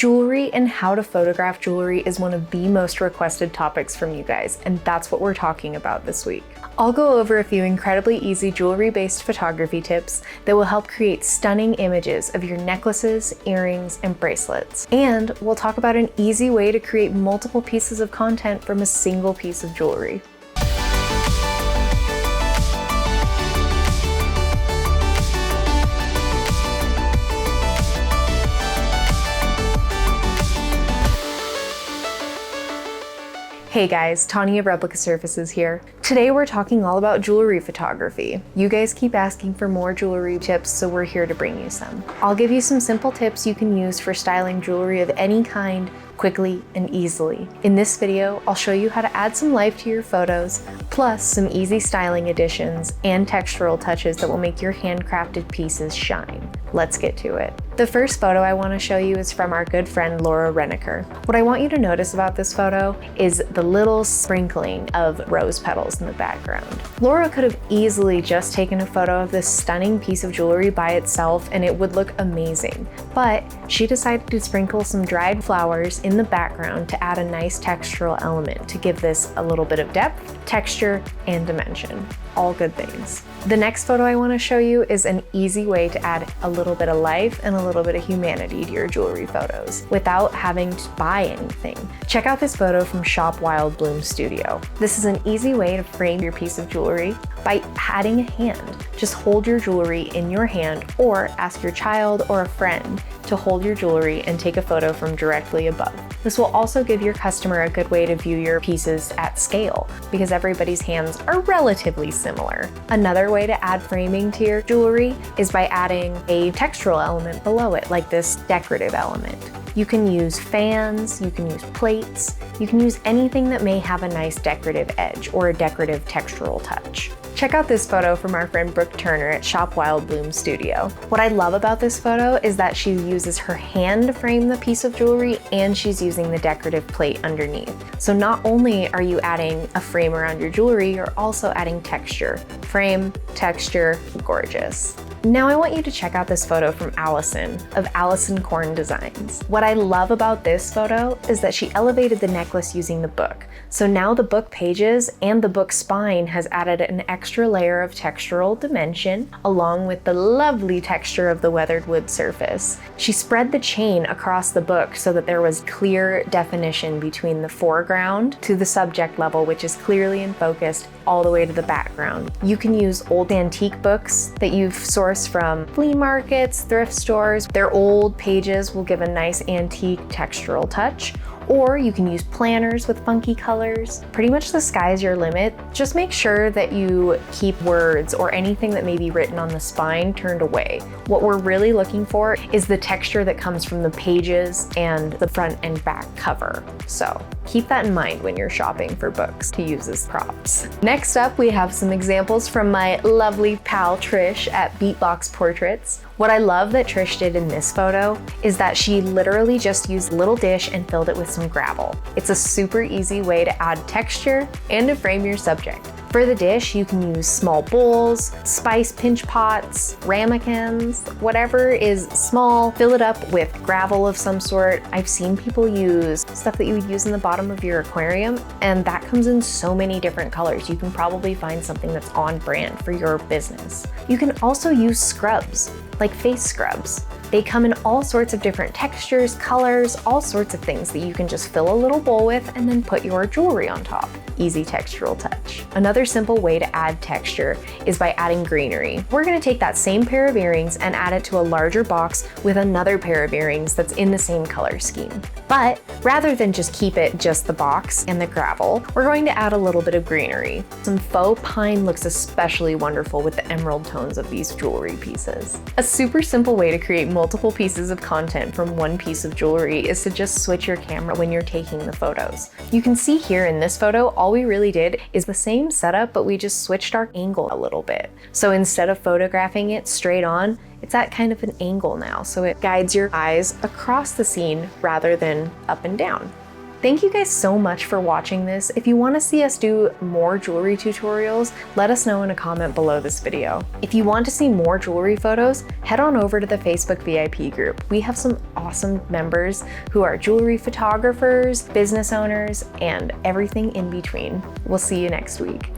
Jewelry and how to photograph jewelry is one of the most requested topics from you guys, and that's what we're talking about this week. I'll go over a few incredibly easy jewelry-based photography tips that will help create stunning images of your necklaces, earrings, and bracelets. And we'll talk about an easy way to create multiple pieces of content from a single piece of jewelry. Hey guys, Tanya of Replica Surfaces here. Today we're talking all about jewelry photography. You guys keep asking for more jewelry tips, so we're here to bring you some. I'll give you some simple tips you can use for styling jewelry of any kind quickly and easily. In this video, I'll show you how to add some life to your photos, plus some easy styling additions and textural touches that will make your handcrafted pieces shine. Let's get to it. The first photo I want to show you is from our good friend Laura Renneker. What I want you to notice about this photo is the little sprinkling of rose petals in the background. Laura could have easily just taken a photo of this stunning piece of jewelry by itself and it would look amazing, but she decided to sprinkle some dried flowers in the background to add a nice textural element to give this a little bit of depth, texture, and dimension. All good things. The next photo I want to show you is an easy way to add a little bit of life and a little bit of humanity to your jewelry photos without having to buy anything. Check out this photo from Shop Wild Bloom Studio. This is an easy way to frame your piece of jewelry by adding a hand. Just hold your jewelry in your hand or ask your child or a friend to hold your jewelry and take a photo from directly above. This will also give your customer a good way to view your pieces at scale because everybody's hands are relatively similar. Another way to add framing to your jewelry is by adding a textural element below it, like this decorative element. You can use fans, you can use plates, you can use anything that may have a nice decorative edge or a decorative textural touch. Check out this photo from our friend Brooke Turner at Shop Wild Bloom Studio. What I love about this photo is that she uses her hand to frame the piece of jewelry and she's using the decorative plate underneath. So not only are you adding a frame around your jewelry, you're also adding texture. Frame, texture, gorgeous. Now I want you to check out this photo from Allison of Allison Korn Designs. What I love about this photo is that she elevated the necklace using the book. So now the book pages and the book spine has added an extra layer of textural dimension along with the lovely texture of the weathered wood surface. She spread the chain across the book so that there was clear definition between the foreground to the subject level, which is clearly in focus, all the way to the background. You can use old antique books that you've sourced from flea markets, thrift stores. Their old pages will give a nice antique textural touch. Or you can use planners with funky colors. Pretty much the sky's your limit. Just make sure that you keep words or anything that may be written on the spine turned away. What we're really looking for is the texture that comes from the pages and the front and back cover. So keep that in mind when you're shopping for books to use as props. Next up, we have some examples from my lovely pal Trish at Beatbox Portraits. What I love that Trish did in this photo is that she literally just used a little dish and filled it with some gravel. It's a super easy way to add texture and to frame your subject. For the dish, you can use small bowls, spice pinch pots, ramekins, whatever is small, fill it up with gravel of some sort. I've seen people use stuff that you would use in the bottom of your aquarium, and that comes in so many different colors. You can probably find something that's on brand for your business. You can also use scrubs, like face scrubs. They come in all sorts of different textures, colors, all sorts of things that you can just fill a little bowl with and then put your jewelry on top. Easy textural touch. Another simple way to add texture is by adding greenery. We're gonna take that same pair of earrings and add it to a larger box with another pair of earrings that's in the same color scheme. But rather than just keep it just the box and the gravel, we're going to add a little bit of greenery. Some faux pine looks especially wonderful with the emerald tones of these jewelry pieces. A super simple way to create multiple pieces of content from one piece of jewelry is to just switch your camera when you're taking the photos. You can see here in this photo, all we really did is the same setup, but we just switched our angle a little bit. So instead of photographing it straight on, it's at kind of an angle now, so it guides your eyes across the scene rather than up and down. Thank you guys so much for watching this. If you want to see us do more jewelry tutorials, let us know in a comment below this video. If you want to see more jewelry photos, head on over to the Facebook VIP group. We have some awesome members who are jewelry photographers, business owners, and everything in between. We'll see you next week.